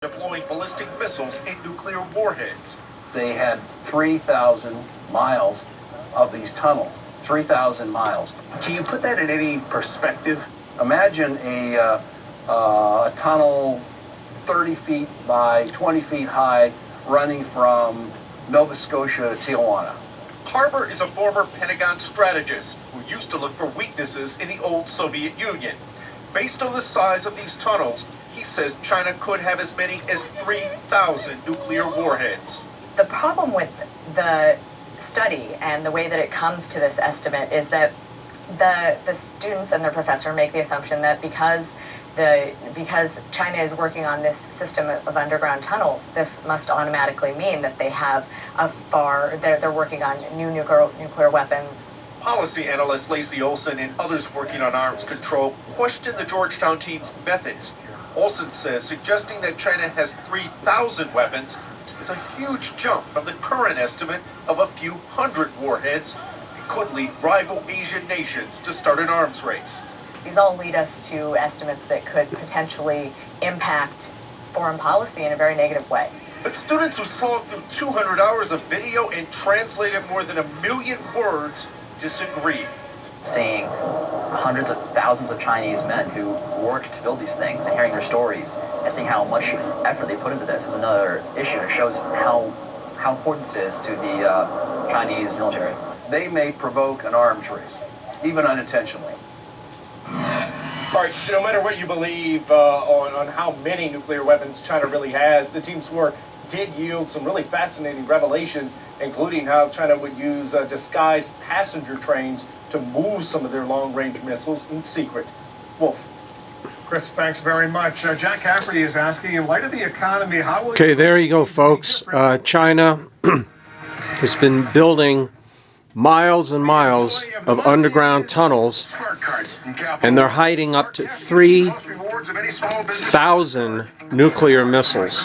deploying ballistic missiles and nuclear warheads. They had 3,000 miles of these tunnels. 3,000 miles. Can you put that in any perspective? Imagine a tunnel 30 feet by 20 feet high running from Nova Scotia to Tijuana. Harbour is a former Pentagon strategist who used to look for weaknesses in the old Soviet Union. Based on the size of these tunnels, he says China could have as many as 3,000 nuclear warheads. The problem with the study and the way that it comes to this estimate is that the students and their professor make the assumption that because China is working on this system of underground tunnels, this must automatically mean that they have they're working on new nuclear weapons. Policy analyst Lacey Olson and others working on arms control question the Georgetown team's methods. Olson says suggesting that China has 3,000 weapons is a huge jump from the current estimate of a few hundred warheads. It could lead rival Asian nations to start an arms race. These all lead us to estimates that could potentially impact foreign policy in a very negative way. But students who slogged through 200 hours of video and translated more than 1 million words disagree. Seeing hundreds of thousands of Chinese men who work to build these things and hearing their stories and seeing how much effort they put into this is another issue. It shows how important this is to the Chinese military. They may provoke an arms race, even unintentionally. All right, no matter what you believe on how many nuclear weapons China really has, the team's work did yield some really fascinating revelations, including how China would use disguised passenger trains to move some of their long-range missiles in secret. Wolf. Chris, thanks very much. Jack Cafferty is asking, in light of the economy, how will Okay, there you go, folks. China has been building miles and miles of underground tunnels, and they're hiding up to 3,000 nuclear missiles.